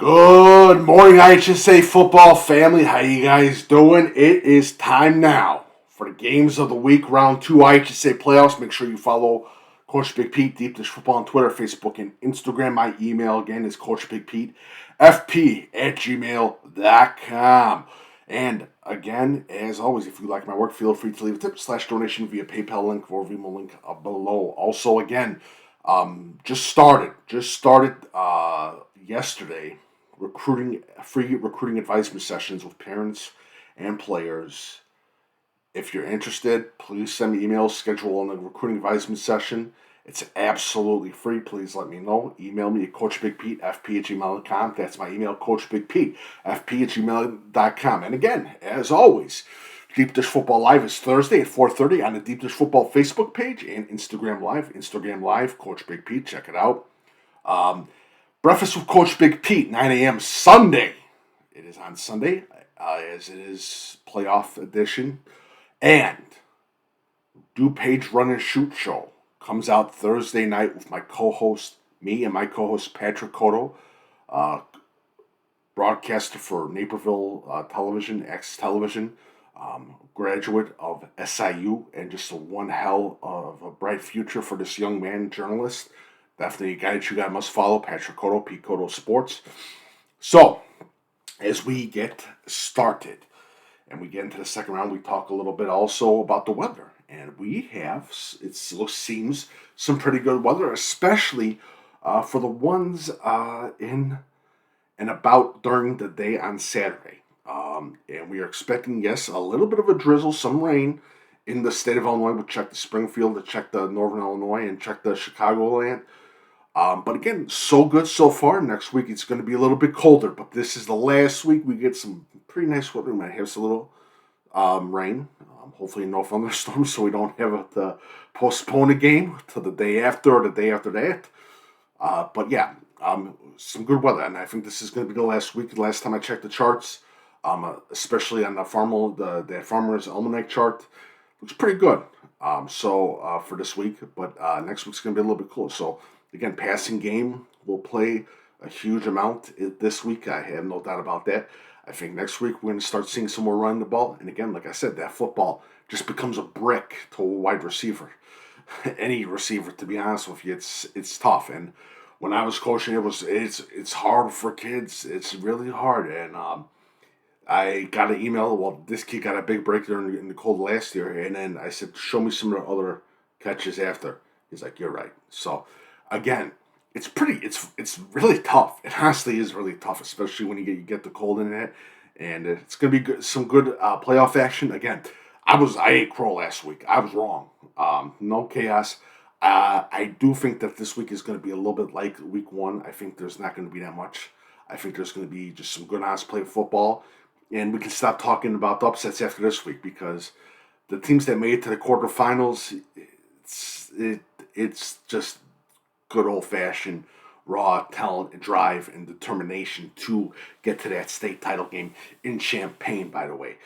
Good morning, IHSA football family. How you guys doing? It is time now for the games of the week, round 2 IHSA playoffs. Make sure you follow Coach Big Pete, Deep Dish Football on Twitter, Facebook, and Instagram. My email again is coachbigpetefp@gmail.com. And again, as always, if you like my work, feel free to leave a tip / donation via PayPal link or VENMO link below. Also, again, just started yesterday free recruiting advisement sessions with parents and players. If you're interested, please send me emails, schedule on a recruiting advisement session. It's absolutely free. Please let me know. Email me at coachbigpetefp@gmail.com. That's my email, coachbigpetefp@gmail.com. And again, as always, Deep Dish Football Live is Thursday at 4:30 on the Deep Dish Football Facebook page and Instagram Live, Coach Big Pete. Check it out. Breakfast with Coach Big Pete, 9 a.m. Sunday. It is on Sunday, as it is playoff edition. And DuPage Run Shoot show comes out Thursday night with my co-host, me and my co-host Patrick Codo, broadcaster for Naperville Television, Access Television, graduate of SIU, and just one hell of a bright future for this young man, journalist. Definitely a guy that you guys must follow, Patrick Codo, Pete Codo Sports. So, as we get started and we get into the second round, we talk a little bit also about the weather. And we have, it seems, some pretty good weather, especially for the ones in and about during the day on Saturday. And we are expecting, yes, a little bit of a drizzle, some rain in the state of Illinois. We'll check the Springfield, we'll check the Northern Illinois, and check the Chicagoland. But again, so good so far. Next week it's going to be a little bit colder, but this is the last week we get some pretty nice weather. We might have some little rain. Hopefully no thunderstorms, so we don't have to postpone a game to the day after or the day after that. But yeah, some good weather, and I think this is going to be the last week. The last time I checked the charts, especially on the Farmer's Almanac chart, looks pretty good. For this week, but next week's going to be a little bit cooler. So again, passing game will play a huge amount this week. I have no doubt about that. I think next week we're going to start seeing some more running the ball. And again, like I said, that football just becomes a brick to a wide receiver. Any receiver, to be honest with you, it's tough. And when I was coaching, it's hard for kids. It's really hard. And I got an email. Well, this kid got a big break during in the cold last year, and then I said, "Show me some of the other catches after." He's like, "You're right." So again, it's really tough. It honestly is really tough, especially when you get the cold in it, and it's gonna be good, some good playoff action. Again, I ate crow last week. I was wrong. No chaos. I do think that this week is going to be a little bit like week 1. I think there's not going to be that much. I think there's going to be just some good, honest play football. And we can stop talking about the upsets after this week, because the teams that made it to the quarterfinals, it's just good old-fashioned raw talent and drive and determination to get to that state title game in Champaign, by the way.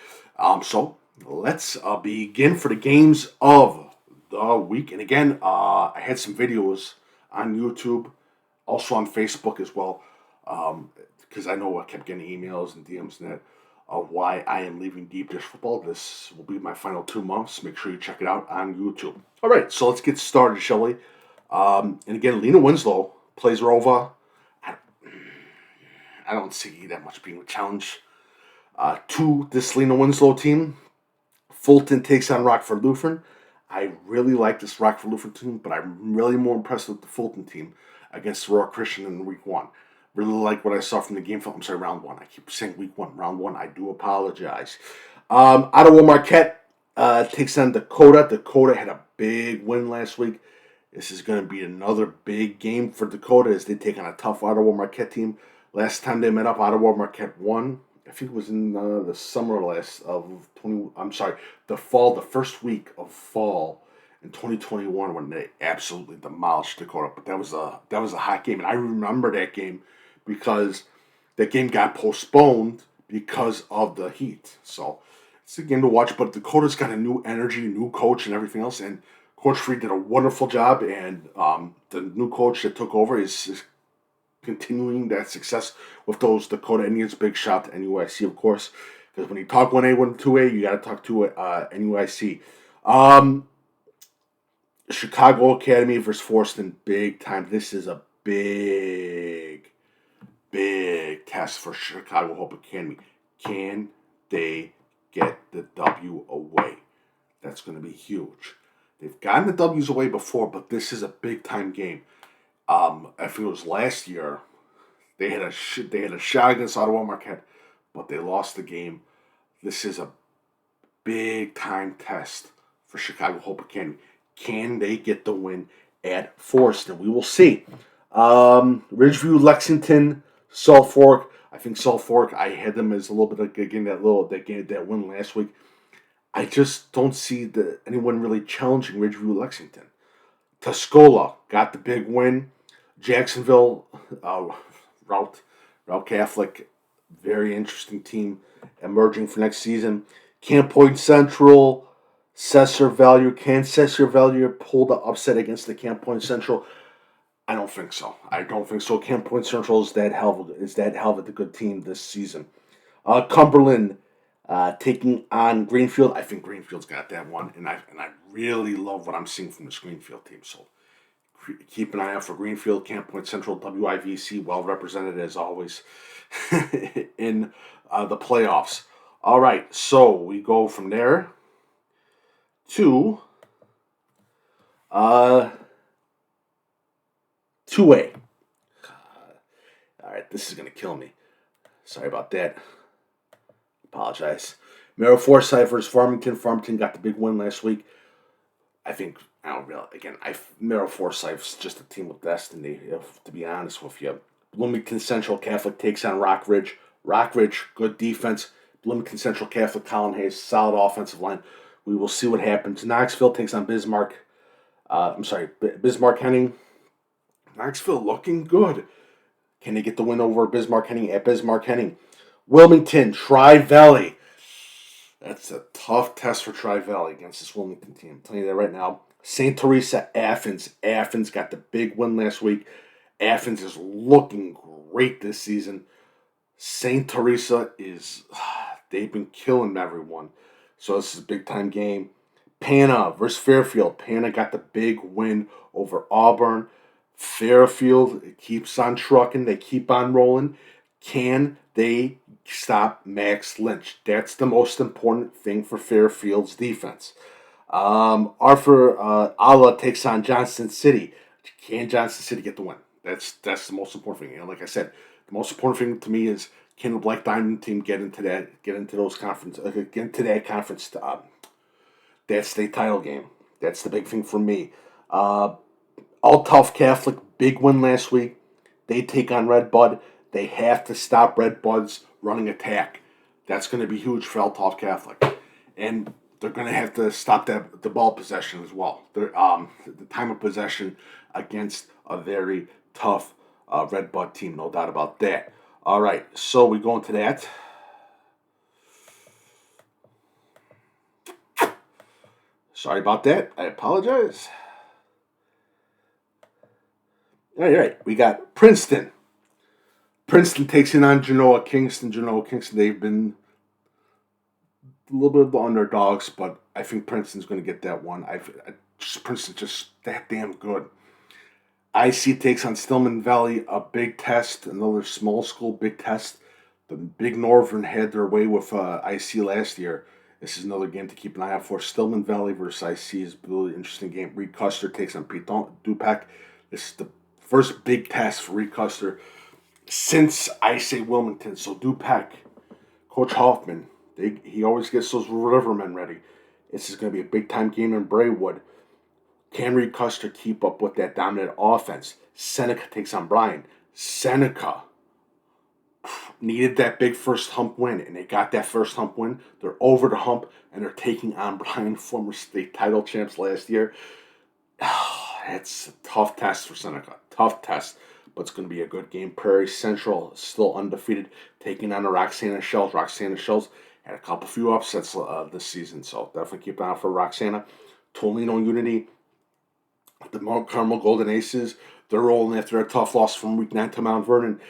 So let's begin for the games of the week. And again, I had some videos on YouTube, also on Facebook as well, because I know I kept getting emails and DMs and that of why I am leaving Deep Dish Football. This will be my final 2 months. Make sure you check it out on YouTube. All right, so let's get started, shall we? And again, Lena Winslow plays Rova. I don't see that much being a challenge to this Lena Winslow team. Fulton takes on Rockford Lutheran. I really like this Rockford Lutheran team, but I'm really more impressed with the Fulton team against Aurora Christian in week 1. Really like what I saw from the game. I'm sorry, round 1. I keep saying week 1. Round 1. I do apologize. Ottawa Marquette takes on Dakota. Dakota had a big win last week. This is going to be another big game for Dakota as they take on a tough Ottawa Marquette team. Last time they met up, Ottawa Marquette won. I think it was in the summer the fall, the first week of fall in 2021 when they absolutely demolished Dakota. But that was a hot game, and I remember that game because that game got postponed because of the heat. So it's a game to watch, but Dakota's got a new energy, new coach, and everything else. And Coach Freed did a wonderful job, and the new coach that took over is continuing that success with those Dakota Indians. Big shout to NUIC, of course, because when you talk 1A, 2A, you got to talk to NUIC. Chicago Academy versus Forston, big time. This is a big test for Chicago Hope Academy. Can they get the W away? That's going to be huge. They've gotten the W's away before, but this is a big time game. I think it was last year. They had a shot against Ottawa Marquette, but they lost the game. This is a big time test for Chicago Hope Academy. Can they get the win at Forston? We will see. Ridgeview, Lexington, Salt Fork. I think Salt Fork, I had them as a little bit of getting that win last week. I just don't see anyone really challenging Ridgeview, Lexington. Tuscola got the big win. Jacksonville, Route Catholic, very interesting team emerging for next season. Camp Point Central, Cesar Value. Can Cesar Value pull the upset against the Camp Point Central? I don't think so. Camp Point Central is that hell of a good team this season. Cumberland taking on Greenfield. I think Greenfield's got that one, and I really love what I'm seeing from this Greenfield team. So keep an eye out for Greenfield. Camp Point Central, WIVC, well represented as always in the playoffs. All right, so we go from there to 2A. All right, this is going to kill me. Sorry about that. Apologize. Merrill Forsyth versus Farmington. Farmington got the big win last week. Merrill Forsyth's just a team with destiny, to be honest with you. Bloomington Central Catholic takes on Rockridge. Rockridge, good defense. Bloomington Central Catholic, Colin Hayes, solid offensive line. We will see what happens. Knoxville takes on Bismarck. Bismarck Henning. Knoxville looking good. Can they get the win over Bismarck Henning at Bismarck Henning? Wilmington, Tri-Valley. That's a tough test for Tri-Valley against this Wilmington team. I'm telling you that right now. St. Teresa, Athens. Athens got the big win last week. Athens is looking great this season. St. Teresa they've been killing everyone. So this is a big-time game. Pana versus Fairfield. Pana got the big win over Auburn. Fairfield keeps on trucking. They keep on rolling. Can they stop Max Lynch? That's the most important thing for Fairfield's defense. Arthur Allah takes on Johnson City. Can Johnson City get the win? That's the most important thing. And like I said, the most important thing to me is can the Black Diamond team get into that conference, that state title game? That's the big thing for me. All Tough Catholic, big win last week. They take on Red Bud. They have to stop Red Bud's running attack. That's going to be huge for All Tough Catholic. And they're going to have to stop the ball possession as well. The time of possession against a very tough Red Bud team, no doubt about that. All right, so we go into that. Sorry about that. I apologize. All right, we got Princeton. Princeton takes in on Genoa Kingston. They've been a little bit of the underdogs, but I think Princeton's going to get that one. Princeton's just that damn good. IC takes on Stillman Valley, a big test, another small school big test. The Big Northern had their way with IC last year. This is another game to keep an eye out for. Stillman Valley versus IC is a really interesting game. Reed Custer takes on DuPage. This is the first big test for Reed Custer since IHSA Wilmington. So DuPage, Coach Hoffman, he always gets those Rivermen ready. This is going to be a big-time game in Braywood. Can Reed Custer keep up with that dominant offense? Seneca takes on Bryan. Seneca needed that big first hump win, and they got that first hump win. They're over the hump, and they're taking on Bryan, former state title champs last year. It's a tough test for Seneca. Tough test, but it's going to be a good game. Prairie Central still undefeated, taking on the Roxana Shells. Roxana Shells had a few upsets this season, so definitely keep an eye out for Roxana. Toledo Unity, The Mount Carmel Golden Aces, they're rolling after a tough loss from Week 9 to Mount Vernon.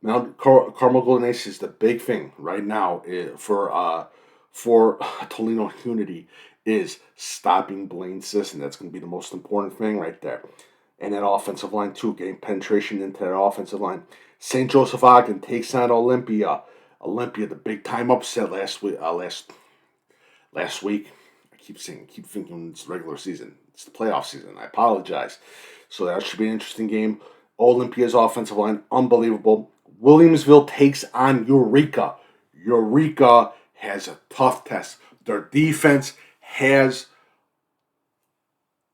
Carmel Golden Aces, the big thing right now for Toledo Unity is stopping Blaine Sisson. That's going to be the most important thing right there. And that offensive line, too, getting penetration into that offensive line. St. Joseph Ogden takes on Olympia. Olympia, the big time upset last week. I keep thinking it's regular season. It's the playoff season. I apologize. So that should be an interesting game. Olympia's offensive line, unbelievable. Williamsville takes on Eureka. Eureka has a tough test. Their defense has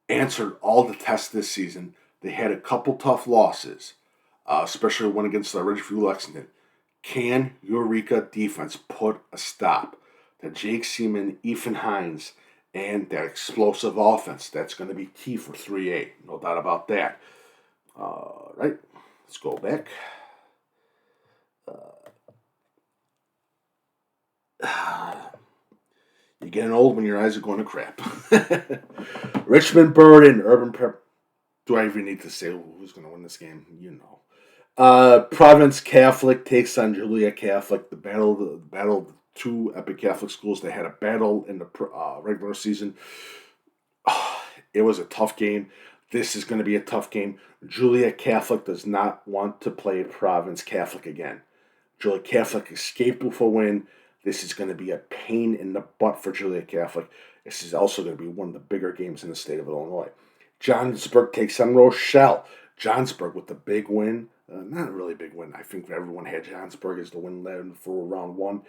answered all the tests this season. They had a couple tough losses, especially one against Ridgeview Lexington. Can Eureka defense put a stop to Jake Seaman, Ethan Hines, and that explosive offense? That's going to be key for 3A. No doubt about that. Right, let's go back. You're getting old when your eyes are going to crap. Richmond Bird and Urban Prep. Do I even need to say who's going to win this game? You know. Providence Catholic takes on Julia Catholic. The battle of two epic Catholic schools. They had a battle in the regular season. It was a tough game. This is going to be a tough game. Julia Catholic does not want to play Providence Catholic again. Julia Catholic escaped with a win. This is going to be a pain in the butt for Julia Catholic. This is also going to be one of the bigger games in the state of Illinois. Johnsburg takes on Rochelle. Johnsburg with the big win. Not a really big win. I think everyone had Johnsburg as the win led for round one.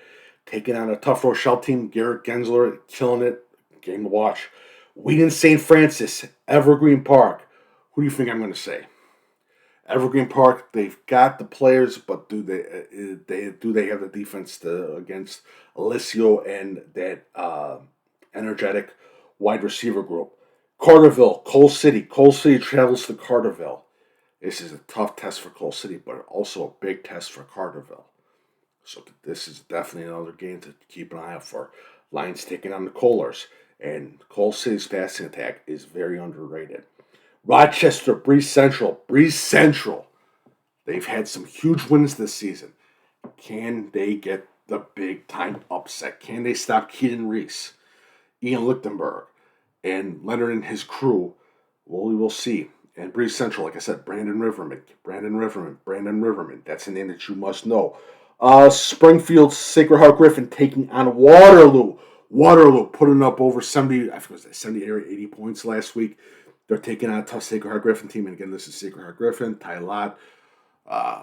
Taking on a tough Rochelle team. Garrett Gensler killing it. Game to watch. Wheaton St. Francis, Evergreen Park. Who do you think I'm going to say? Evergreen Park, they've got the players, but do they have the defense against Alessio and that energetic wide receiver group? Carterville, Coal City. Coal City travels to Carterville. This is a tough test for Coal City, but also a big test for Carterville. So this is definitely another game to keep an eye out for. Lions taking on the Kohlers, and Coal City's passing attack is very underrated. Rochester, Breeze Central. They've had some huge wins this season. Can they get the big time upset? Can they stop Keaton Reese, Ian Lichtenberg, and Leonard and his crew? Well, we will see. And Breeze Central, like I said, Brandon Riverman. That's a name that you must know. Springfield Sacred Heart Griffin taking on Waterloo. Waterloo putting up over 70, I think it was 70 or 80 points last week. They're taking on a tough Sacred Heart Griffin team. And again, this is Sacred Heart Griffin, Ty Lott,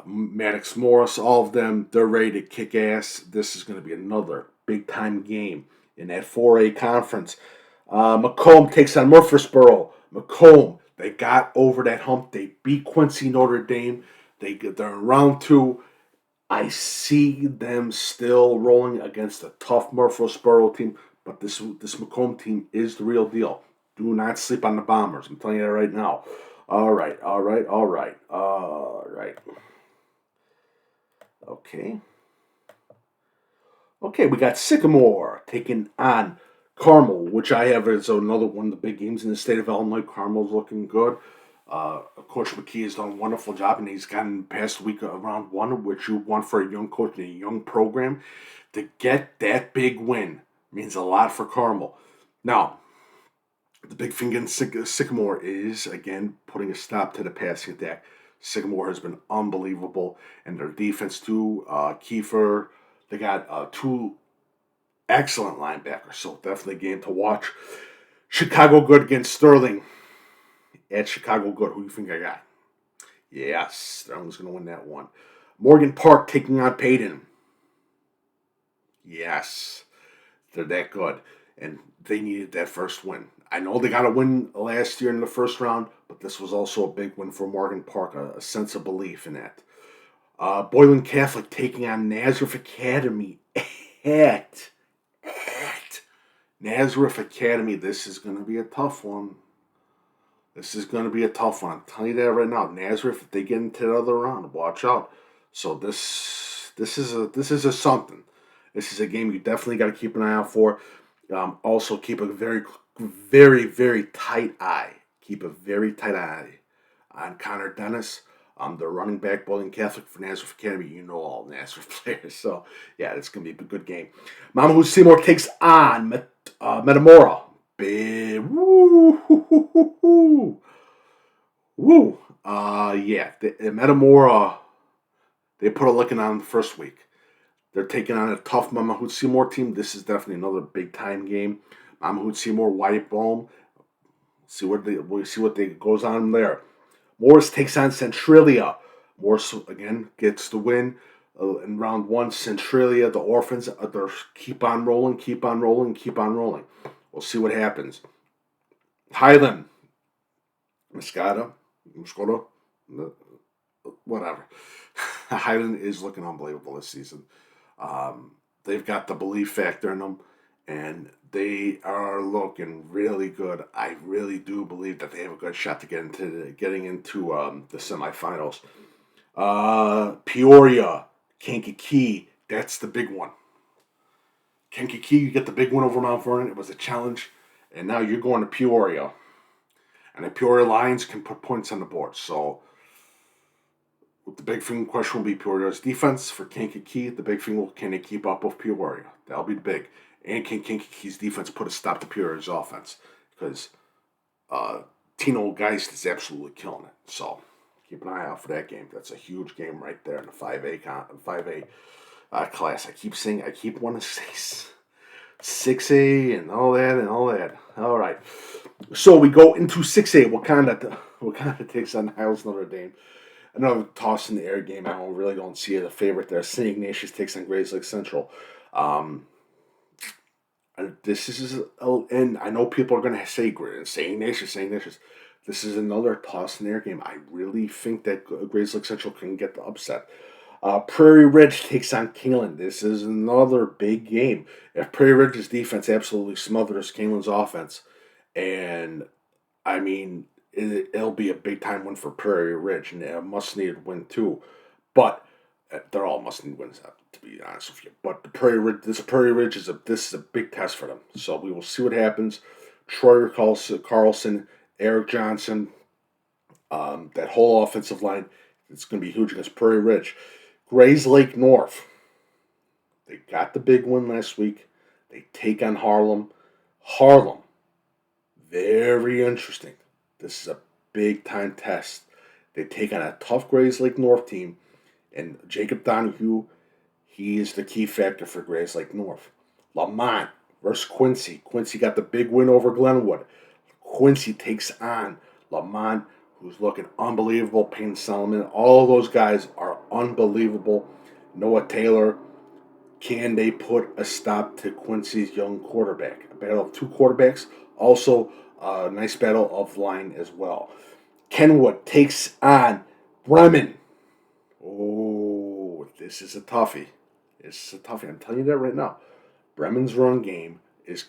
Maddox Morris, all of them. They're ready to kick ass. This is going to be another big-time game in that 4A conference. Macomb takes on Murfreesboro. Macomb, they got over that hump. They beat Quincy Notre Dame. They're in round two. I see them still rolling against a tough Murfreesboro team, but this Macomb team is the real deal. Do not sleep on the Bombers. I'm telling you that right now. All right. Okay, we got Sycamore taking on Carmel, which I have as another one of the big games in the state of Illinois. Carmel's looking good. Coach McKee has done a wonderful job, and he's gotten past week of round one, which you want for a young coach in a young program. To get that big win means a lot for Carmel. Now, the big thing in Sycamore is, again, putting a stop to the passing attack. Sycamore has been unbelievable, and their defense, too. Kiefer, they got two excellent linebackers, so definitely a game to watch. Chicago Good against Sterling. At Chicago Good, who do you think I got? Yes, Sterling's going to win that one. Morgan Park taking on Payton. Yes, they're that good, and they needed that first win. I know they got a win last year in the first round, but this was also a big win for Morgan Park, a sense of belief in that. Boylan Catholic taking on Nazareth Academy at Nazareth Academy. This is going to be a tough one. I'm telling you that right now. Nazareth, if they get into the other round, watch out. So this is a something. This is a game you definitely got to keep an eye out for. Also, keep a very, very, very tight eye. keep a very tight eye on Connor Dennis, the running back, Bowling Catholic for Nazareth Academy. You know all Nazareth players. So, yeah, it's going to be a good game. Mama Seymour takes on Metamora. Big, woo, hoo, hoo, hoo, hoo. Woo. Yeah, the Metamora, they put a licking on the first week. They're taking on a tough Mamahut Seymour team. This is definitely another big time game. Mamahut Seymour, Wyatt Bohm. We'll see what goes on there. Morris takes on Centralia. Morris again gets the win in round one. Centralia, the Orphans, they keep on rolling, keep on rolling, keep on rolling. We'll see what happens. Highland, Moscata, whatever. Highland is looking unbelievable this season. They've got the belief factor in them, and they are looking really good. I really do believe that they have a good shot to getting into the semifinals. Peoria, Kankakee, that's the big one. Kankakee, you get the big one over Mount Vernon. It was a challenge, and now you're going to Peoria, and the Peoria Lions can put points on the board. So the big thing question will be Peoria's defense. For Kankakee, the big thing will, can they keep up with Peoria? That'll be big. And can Kankakee's defense put a stop to Peoria's offense? Because Tino Geist is absolutely killing it. So keep an eye out for that game. That's a huge game right there in the 5A class. I keep wanting to say 6A and all that. All right. So we go into 6A. Wakanda takes on Hiles Notre Dame. Another toss in the air game. I really don't see it a favorite there. St. Ignatius takes on Grays Lake Central. This is, and I know people are going to say St. Ignatius. This is another toss in the air game. I really think that Grays Lake Central can get the upset. Prairie Ridge takes on Keeneland. This is another big game. If Prairie Ridge's defense absolutely smothers Keeneland's offense, and I mean, it'll be a big time win for Prairie Ridge, and a must-needed win too. But they're all must-need wins, to be honest with you. But this Prairie Ridge is a big test for them. So we will see what happens. Troy Carlson, Eric Johnson, that whole offensive line, it's going to be huge against Prairie Ridge. Grays Lake North, they got the big win last week. They take on Harlem. Harlem, very interesting. This is a big-time test. They take on a tough Grays Lake North team, and Jacob Donahue, he is the key factor for Grays Lake North. Lamont versus Quincy. Quincy got the big win over Glenwood. Quincy takes on Lamont, who's looking unbelievable. Payne Solomon, all those guys are unbelievable. Noah Taylor, can they put a stop to Quincy's young quarterback? A battle of two quarterbacks, also a nice battle of line as well. Kenwood takes on Bremen. Oh, this is a toughie. I'm telling you that right now. Bremen's run game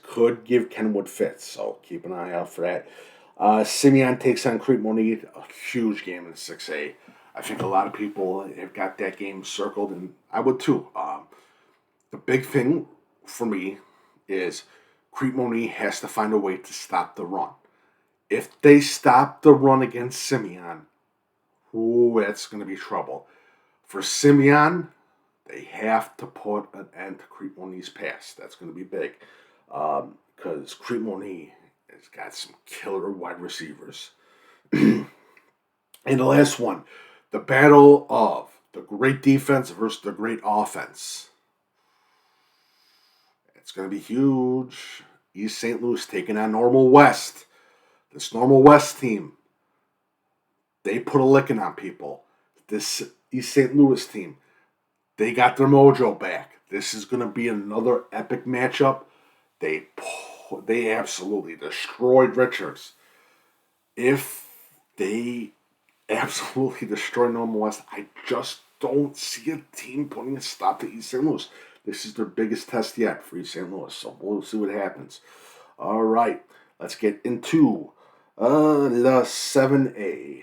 could give Kenwood fits, so keep an eye out for that. Simeon takes on Crete Monique, a huge game in 6A. I think a lot of people have got that game circled, and I would too. The big thing for me is Crete Monique has to find a way to stop the run. If they stop the run against Simeon, that's going to be trouble. For Simeon, they have to put an end to Crete Monique's pass. That's going to be big. Because Crete Monique has got some killer wide receivers. And the last one, the battle of the great defense versus the great offense. It's going to be huge. East St. Louis taking on Normal West. This Normal West team, they put a licking on people. This East St. Louis team, they got their mojo back. This is going to be another epic matchup. They absolutely destroyed Richards. If they absolutely destroy Normal West, I just don't see a team putting a stop to East St. Louis. This is their biggest test yet for East St. Louis, so we'll see what happens. All right, let's get into the 7A.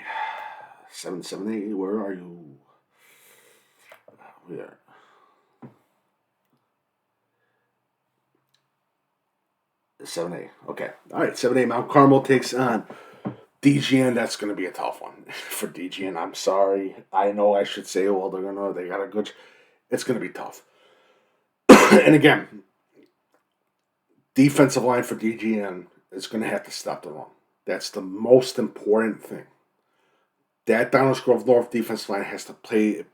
7A, where are you? Where? The 7A. Okay. All right, 7A. Mount Carmel takes on DGN, that's going to be a tough one for DGN. I'm sorry. I know I should say, well, they got a good. It's going to be tough. And again, defensive line for DGN is going to have to stop the run. That's the most important thing. That Downers Grove North defensive line has to play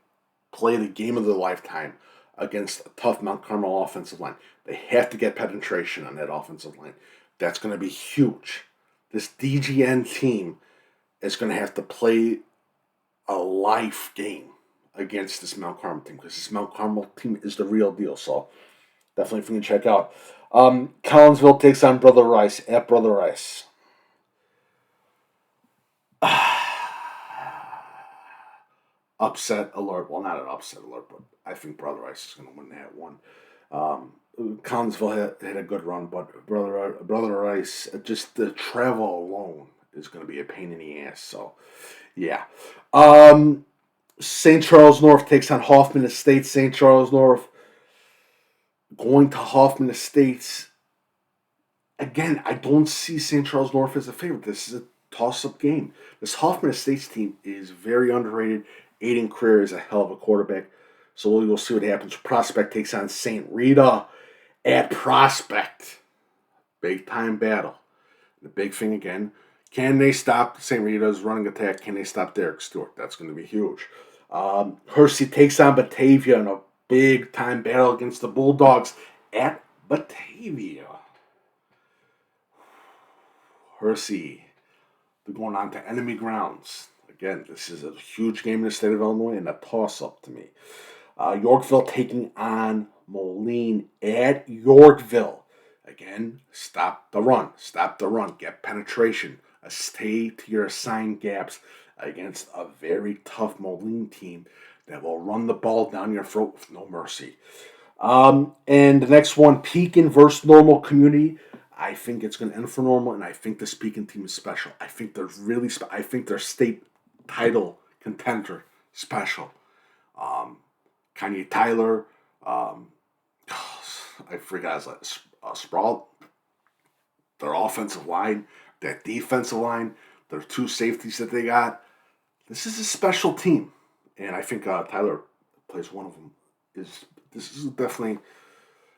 the game of their lifetime against a tough Mount Carmel offensive line. They have to get penetration on that offensive line. That's going to be huge. This DGN team is going to have to play a life game against this Mount Carmel team, because this Mount Carmel team is the real deal. So definitely if you can check out. Collinsville takes on Brother Rice at Brother Rice. Upset alert. Well, not an upset alert, but I think Brother Rice is going to win that one. Collinsville had a good run, but Brother Rice, just the travel alone is going to be a pain in the ass. So, yeah. St. Charles North takes on Hoffman Estates. St. Charles North going to Hoffman Estates. Again, I don't see St. Charles North as a favorite. This is a toss-up game. This Hoffman Estates team is very underrated. Aiden Creer is a hell of a quarterback. So we'll see what happens. Prospect takes on St. Rita at Prospect. Big-time battle. The big thing again, can they stop St. Rita's running attack? Can they stop Derek Stewart? That's going to be huge. Hersey takes on Batavia in a big-time battle against the Bulldogs at Batavia. Hersey, they're going on to enemy grounds. Again, this is a huge game in the state of Illinois and a toss-up to me. Yorkville taking on Moline at Yorkville. Again, stop the run. Stop the run. Get penetration. Stay to your assigned gaps against a very tough Moline team that will run the ball down your throat with no mercy. And the next one, Pekin versus Normal Community. I think it's going to end for Normal, and I think this Pekin team is special. I think they're really I think they're state title contender special. Kanye Tyler, I forgot his last, Sproul, their offensive line, that defensive line, their two safeties that they got. This is a special team, and I think Tyler plays one of them. This is definitely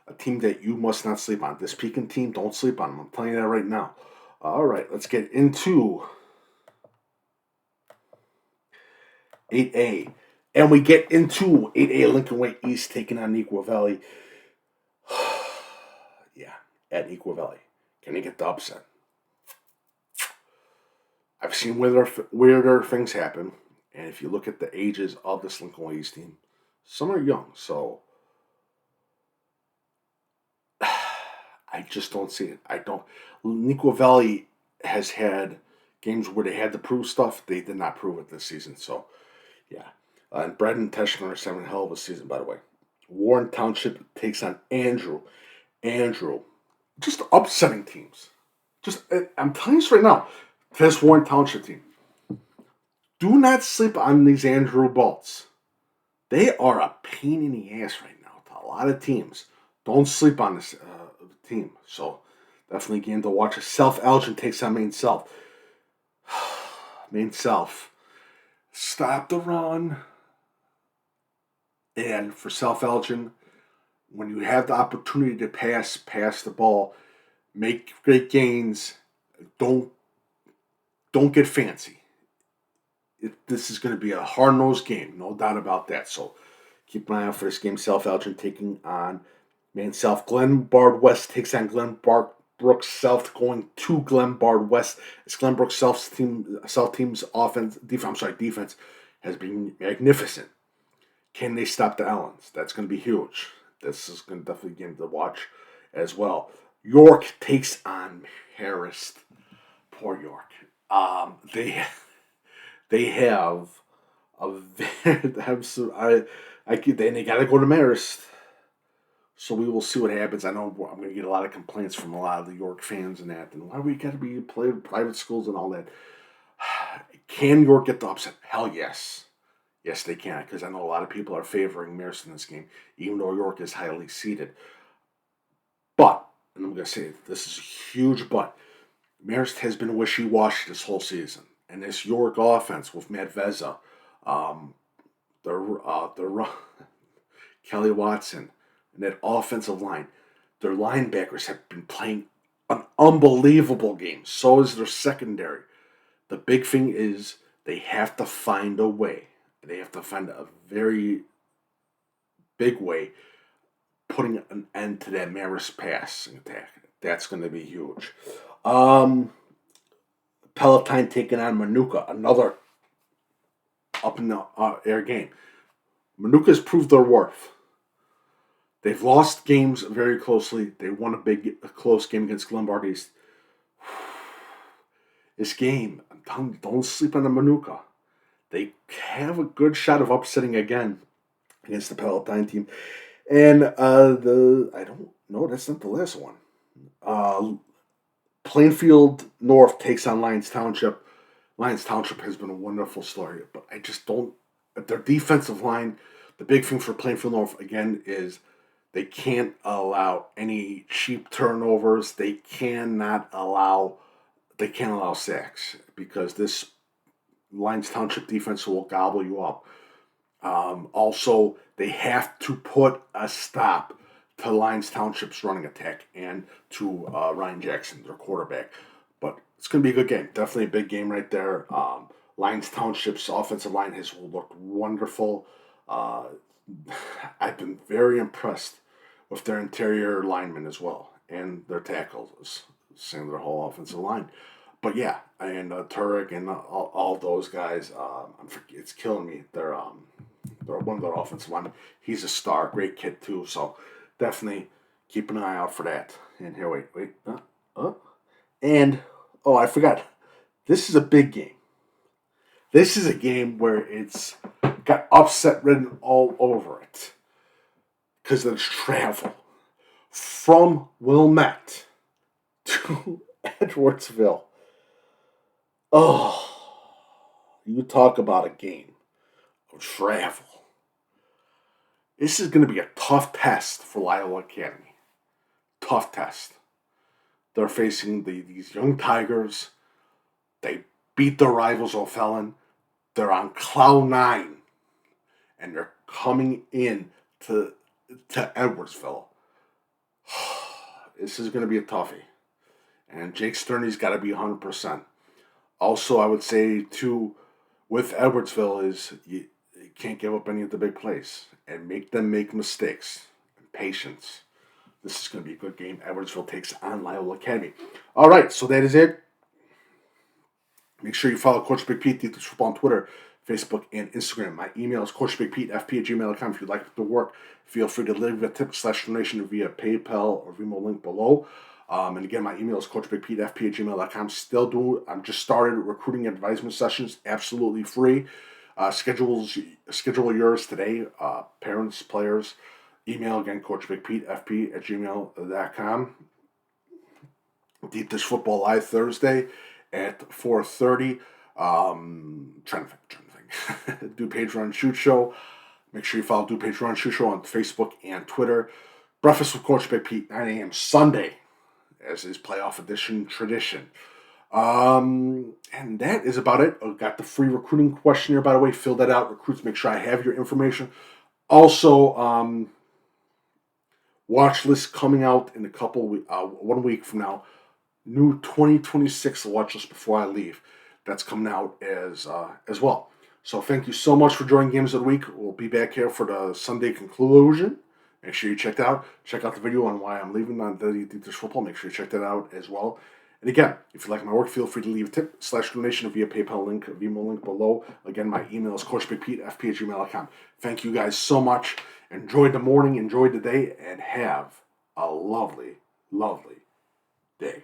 a team that you must not sleep on. This Pekin team, don't sleep on them. I'm telling you that right now. All right, let's get into 8A. And we get into 8A Lincoln Way East taking on Neuqua Valley. Yeah, at Neuqua Valley. Can they get the upset? I've seen weirder things happen. And if you look at the ages of this Lincoln Way East team, some are young. So I just don't see it. Neuqua Valley has had games where they had to prove stuff. They did not prove it this season. So, yeah. And Braden Teschner is having a hell of a season, by the way. Warren Township takes on Andrew. Andrew, just upsetting teams. I'm telling you this right now. This Warren Township team. Do not sleep on these Andrew Bolts. They are a pain in the ass right now to a lot of teams. Don't sleep on this team. So, definitely game to watch. South Elgin takes on Maine South. Maine South. Stop the run. And for South Elgin, when you have the opportunity to pass the ball, make great gains. Don't get fancy. This is going to be a hard-nosed game, no doubt about that. So keep an eye out for this game. South Elgin taking on Maine South. Glenbard West takes on Glenbrook South, going to Glenbard West. It's Glenbrook South team's defense has been magnificent. Can they stop the Allens? That's going to be huge. This is going to definitely be a game to watch as well. York takes on Marist. Poor York. They have they got to go to Marist. So we will see what happens. I know I'm going to get a lot of complaints from a lot of the York fans and that. And why we got to be playing private schools and all that. Can York get the upset? Hell yes. Yes, they can, because I know a lot of people are favoring Marist in this game, even though York is highly seeded. But, and I'm going to say this is a huge but, Marist has been wishy-washy this whole season. And this York offense with Matt Vezza, their Kelly Watson, and that offensive line, their linebackers have been playing an unbelievable game. So is their secondary. The big thing is they have to find a way. They have to find a very big way putting an end to that Marist passing attack. That's going to be huge. Palatine taking on Manuka, another up in the air game. Manuka's proved their worth. They've lost games very closely. They won a close game against Glenbard East. This game, I'm telling you, don't sleep on the Manuka. They have a good shot of upsetting again against the Palatine team. And I don't know, that's not the last one. Plainfield North takes on Lyons Township. Lyons Township has been a wonderful story, but I just don't. Their defensive line, the big thing for Plainfield North, again, is they can't allow any cheap turnovers. They cannot allow sacks because this Lyons Township defense will gobble you up. Also, they have to put a stop to Lyons Township's running attack and to Ryan Jackson, their quarterback. But it's going to be a good game. Definitely a big game right there. Lyons Township's offensive line has looked wonderful. I've been very impressed with their interior linemen as well and their tackles, same their whole offensive line. But yeah, and Turek and all those guys, it's killing me. They're one of their offensive linemen. He's a star, great kid too. So definitely keep an eye out for that. And here, wait. And I forgot. This is a big game. This is a game where it's got upset written all over it because of its travel from Wilmette to Edwardsville. Oh, you talk about a game of travel. This is going to be a tough test for Loyola Academy. Tough test. They're facing these young Tigers. They beat their rivals O'Fallon. They're on cloud nine. And they're coming in to Edwardsville. This is going to be a toughie. And Jake Sterney's got to be 100%. Also, I would say, too, with Edwardsville is you can't give up any of the big plays and make them make mistakes. And patience. This is going to be a good game. Edwardsville takes on Loyola Academy. All right, so that is it. Make sure you follow Coach Big Pete, DuPage Football on Twitter, Facebook, and Instagram. My email is coachbigpetefp@gmail.com. If you'd like the work, feel free to leave a tip/donation via PayPal or VENMO link below. And again, my email is coachbigpetefp@gmail.com. I'm just started recruiting advisement sessions, absolutely free. Schedule yours today. Parents, players, email again, coachbigpetefp@gmail.com. Deep Dish Football Live Thursday at 4:30. Trying to think. DuPage Run Shoot Show. Make sure you follow DuPage Run Shoot Show on Facebook and Twitter. Breakfast with Coach Big Pete, 9 a.m. Sunday, as is playoff edition tradition. And that is about it. I've got the free recruiting questionnaire, by the way. Fill that out. Recruits, make sure I have your information. Also, watch list coming out in a couple 1 week from now. New 2026 watch list before I leave. That's coming out as well. So thank you so much for joining Games of the Week. We'll be back here for the Sunday conclusion. Make sure you check that out. Check out the video on why I'm leaving on the Deep Dish Football. Make sure you check that out as well. And again, if you like my work, feel free to leave a tip/donation via PayPal link, VENMO link below. Again, my email is coachbigpetefp@gmail.com. Thank you guys so much. Enjoy the morning, enjoy the day, and have a lovely, lovely day.